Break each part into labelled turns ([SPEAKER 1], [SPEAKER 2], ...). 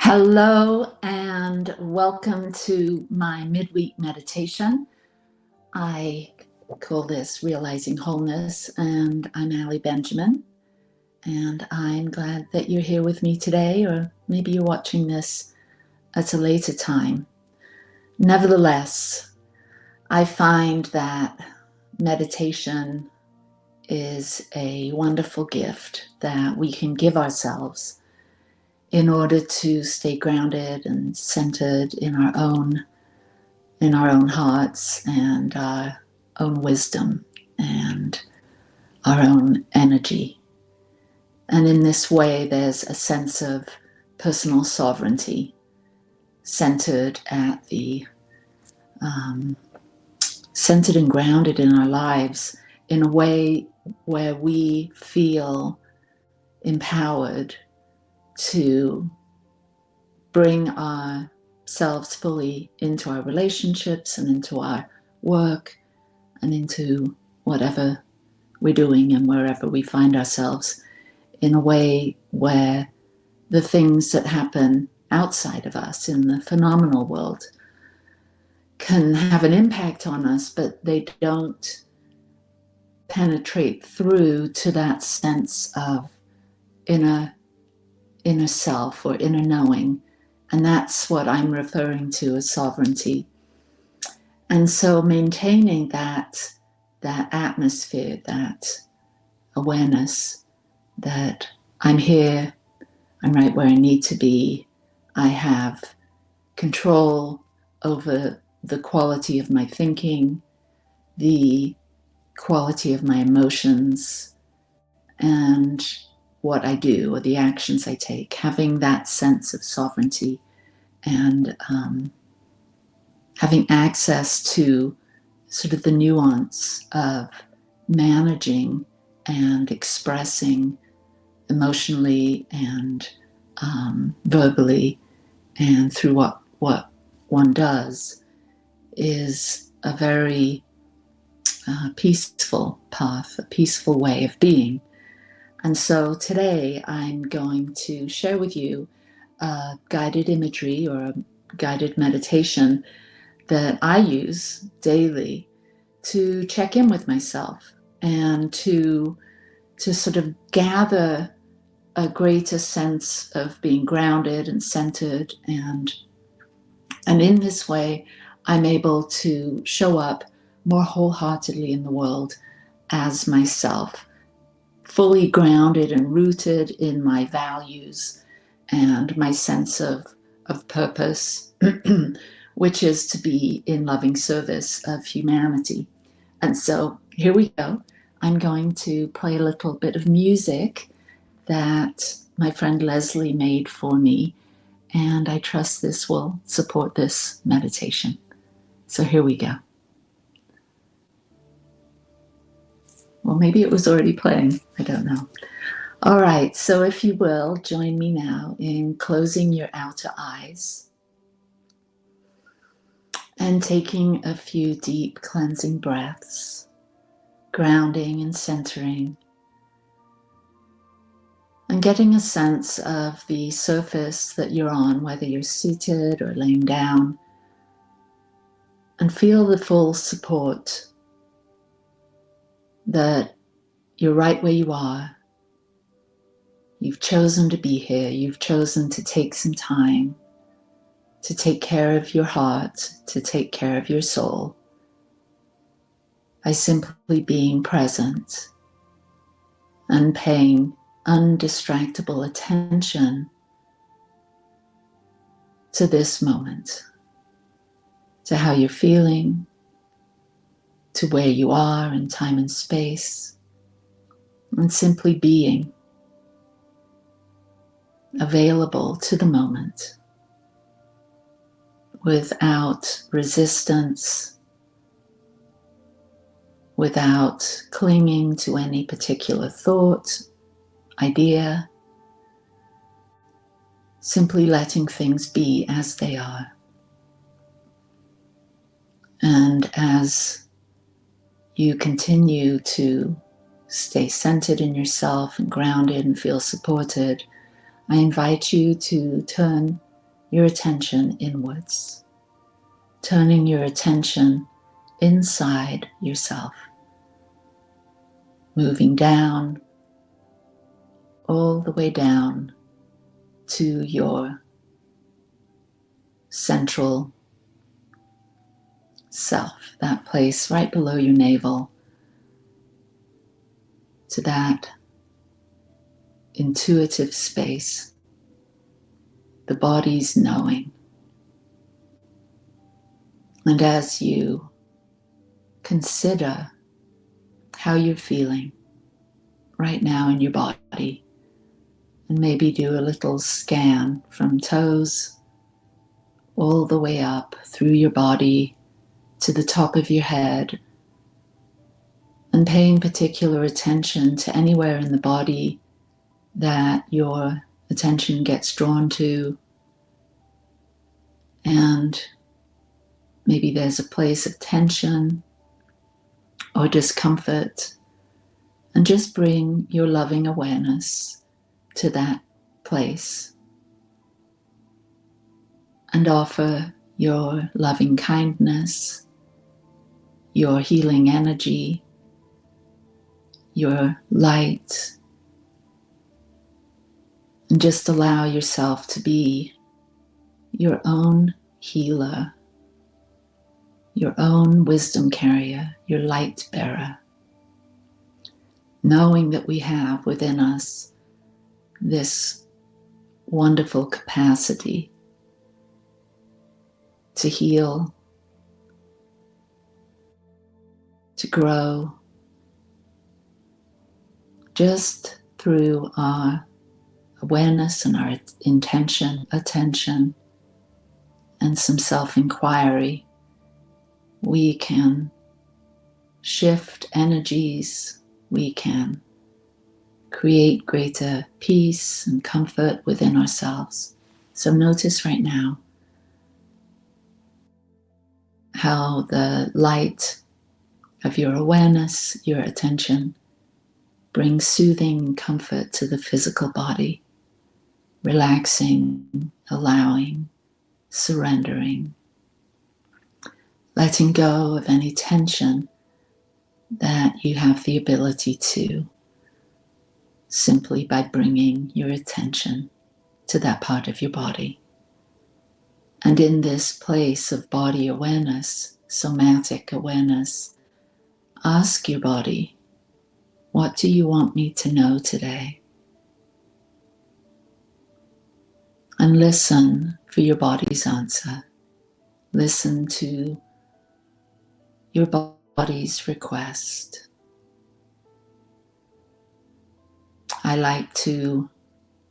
[SPEAKER 1] Hello and welcome to my midweek meditation. I call this Realizing Wholeness, and I'm Allie Benjamin, and I'm glad that you're here with me today, or maybe you're watching this at a later time. Nevertheless, I find that meditation is a wonderful gift that we can give ourselves in order to stay grounded and centered in our own hearts and our own wisdom and our own energy. And in this way, there's a sense of personal sovereignty centered at the centered and grounded in our lives in a way where we feel empowered to bring ourselves fully into our relationships and into our work and into whatever we're doing and wherever we find ourselves, in a way where the things that happen outside of us in the phenomenal world can have an impact on us, but they don't penetrate through to that sense of inner self or inner knowing. And that's what I'm referring to as sovereignty. And so maintaining that atmosphere, that awareness that I'm here, I'm right where I need to be, I have control over the quality of my thinking, the quality of my emotions, and what I do or the actions I take, having that sense of sovereignty and having access to sort of the nuance of managing and expressing emotionally and verbally and through what one does is a very peaceful path, a peaceful way of being. And so today I'm going to share with you a guided imagery or a guided meditation that I use daily to check in with myself and to sort of gather a greater sense of being grounded and centered. And in this way, I'm able to show up more wholeheartedly in the world as myself, fully grounded and rooted in my values and my sense of purpose, which is to be in loving service of humanity. And so here we go. I'm going to play a little bit of music that my friend Leslie made for me, and I trust this will support this meditation. So here we go. Well, maybe it was already playing. I don't know. All right, so if you will, join me now in closing your outer eyes and taking a few deep cleansing breaths, grounding and centering, and getting a sense of the surface that you're on, whether you're seated or laying down, and feel the full support that you're right where you are. You've chosen to be here. You've chosen to take some time to take care of your heart, to take care of your soul, by simply being present and paying undistractable attention to this moment, to how you're feeling, to where you are in time and space, and simply being available to the moment without resistance, without clinging to any particular thought, idea, simply letting things be as they are. And as you continue to stay centered in yourself and grounded and feel supported, I invite you to turn your attention inwards, turning your attention inside yourself, moving down, all the way down to your central self, that place right below your navel, to that intuitive space, the body's knowing. And as you consider how you're feeling right now in your body, and maybe do a little scan from toes all the way up through your body to the top of your head, and paying particular attention to anywhere in the body that your attention gets drawn to, and maybe there's a place of tension or discomfort, and just bring your loving awareness to that place and offer your loving kindness, your healing energy, your light, and just allow yourself to be your own healer, your own wisdom carrier, your light bearer, knowing that we have within us this wonderful capacity to heal, to grow, just through our awareness and our intention, attention, and some self-inquiry. We can shift energies, we can create greater peace and comfort within ourselves. So notice right now how the light of your awareness, your attention, brings soothing comfort to the physical body, relaxing, allowing, surrendering, letting go of any tension that you have the ability to, simply by bringing your attention to that part of your body. And in this place of body awareness, somatic awareness, ask your body, what do you want me to know today? And listen for your body's answer. Listen to your body's request. I like to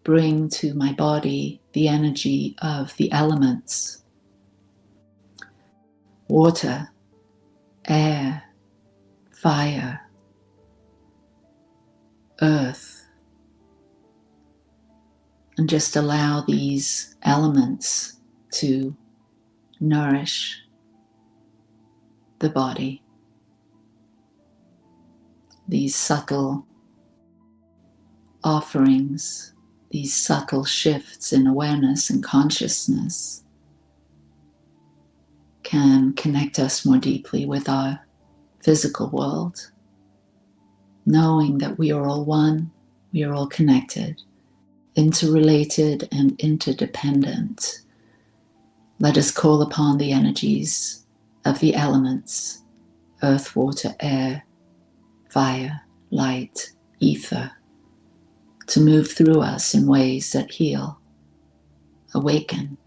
[SPEAKER 1] bring to my body the energy of the elements: water, air, fire, earth, and just allow these elements to nourish the body. These subtle offerings, these subtle shifts in awareness and consciousness can connect us more deeply with our physical world, knowing that we are all one, we are all connected, interrelated and interdependent. Let us call upon the energies of the elements: earth, water, air, fire, light, ether, to move through us in ways that heal, awaken,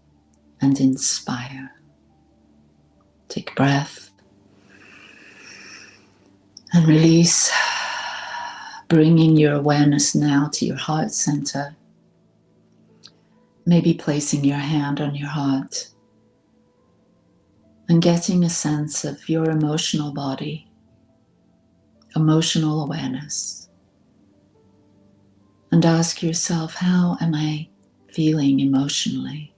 [SPEAKER 1] and inspire. Take a breath and release, bringing your awareness now to your heart center. Maybe placing your hand on your heart and getting a sense of your emotional body, emotional awareness. And ask yourself, how am I feeling emotionally?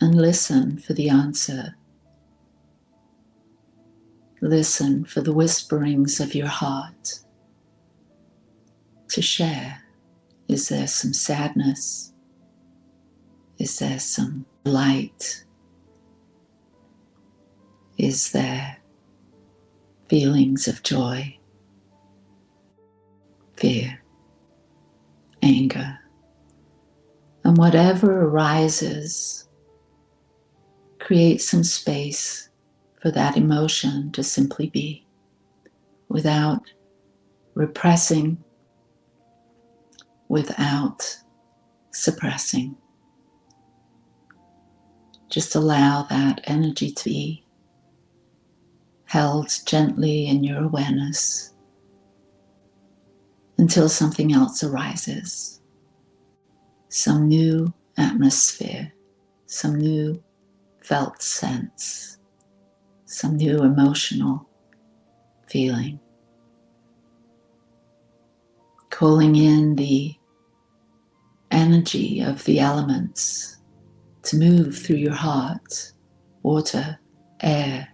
[SPEAKER 1] And listen for the answer. Listen for the whisperings of your heart to share Is there some sadness? Is there some light? Is there feelings of joy, fear, anger? And whatever arises, create some space for that emotion to simply be, without repressing, without suppressing. Just allow that energy to be held gently in your awareness until something else arises. Some new atmosphere, some new felt sense, some new emotional feeling. Calling in the energy of the elements to move through your heart: water, air,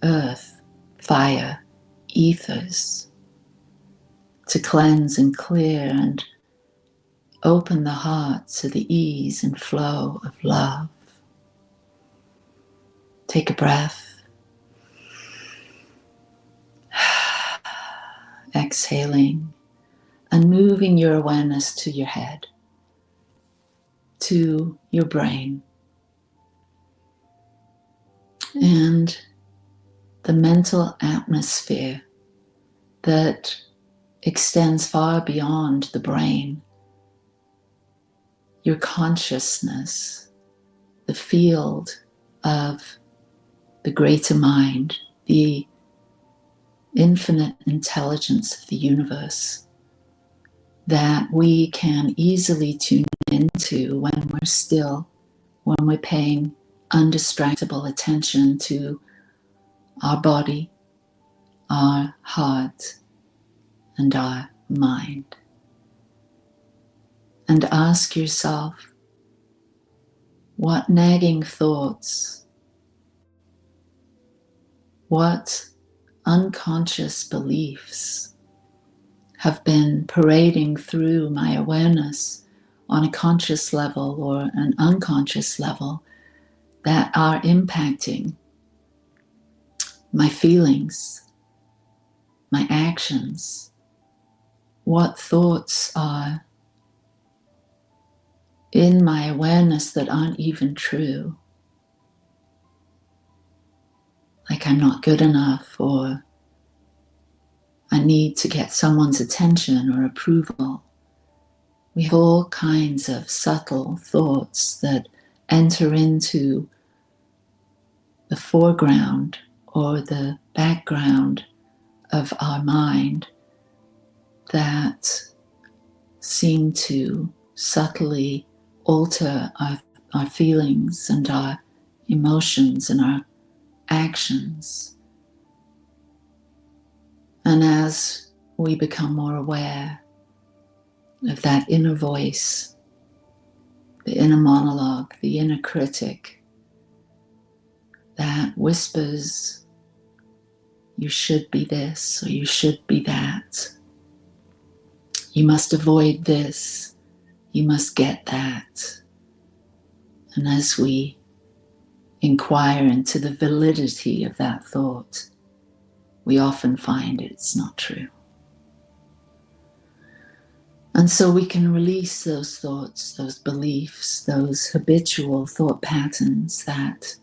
[SPEAKER 1] earth, fire, ethers, to cleanse and clear and open the heart to the ease and flow of love. Take a breath. Exhaling and moving your awareness to your head, to your brain, and the mental atmosphere that extends far beyond the brain. Your consciousness, the field of the greater mind, the infinite intelligence of the universe that we can easily tune into when we're still, when we're paying undistractable attention to our body, our heart, and our mind. And ask yourself, what nagging thoughts, what unconscious beliefs have been parading through my awareness on a conscious level or an unconscious level that are impacting my feelings, my actions? What thoughts are in my awareness that aren't even true? Like I'm not good enough, or I need to get someone's attention or approval. We have all kinds of subtle thoughts that enter into the foreground or the background of our mind that seem to subtly alter our feelings and our emotions and our actions. And as we become more aware of that inner voice, the inner monologue, the inner critic that whispers, you should be this or you should be that, you must avoid this, you must get that. And as we inquire into the validity of that thought, we often find it's not true. And so we can release those thoughts, those beliefs, those habitual thought patterns that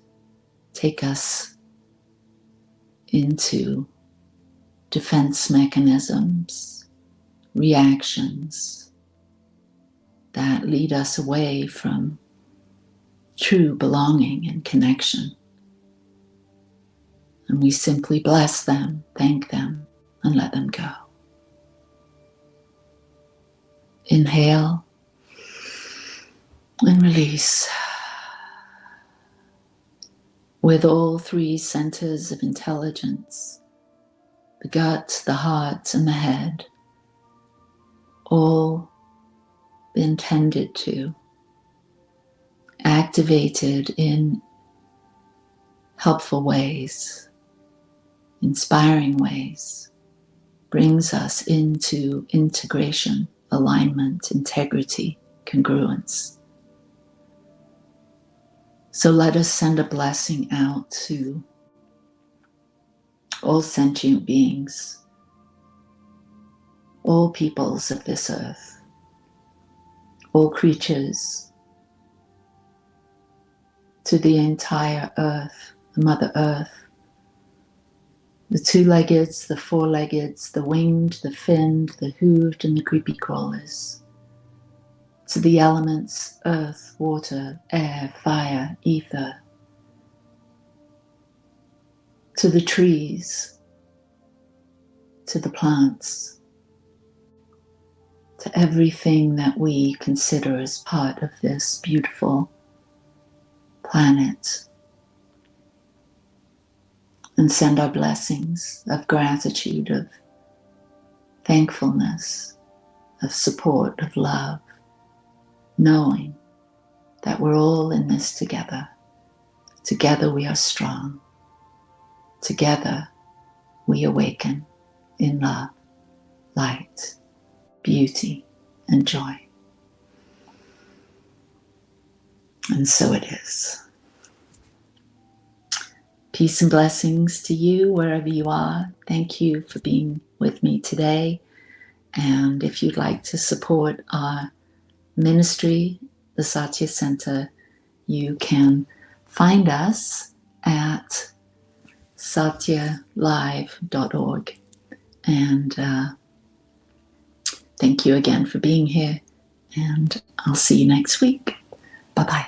[SPEAKER 1] take us into defense mechanisms, reactions that lead us away from true belonging and connection. And we simply bless them, thank them, and let them go. Inhale and release. With all three centers of intelligence, the gut, the heart, and the head, all been tended to, activated in helpful ways, inspiring ways, brings us into integration alignment, integrity, congruence. So let us send a blessing out to all sentient beings, all peoples of this earth, all creatures, to the entire earth, Mother Earth, the two-leggeds, the four-leggeds, the winged, the finned, the hooved, and the creepy crawlers, to the elements, earth, water, air, fire, ether, to the trees, to the plants, to everything that we consider as part of this beautiful planet, and send our blessings of gratitude, of thankfulness, of support, of love, knowing that we're all in this together. Together we are strong. Together we awaken in love, light, beauty, and joy. And so it is. Peace and blessings to you wherever you are. Thank you for being with me today. And if you'd like to support our ministry, the Satya Center, you can find us at satyalive.org. And thank you again for being here. And I'll see you next week. Bye-bye.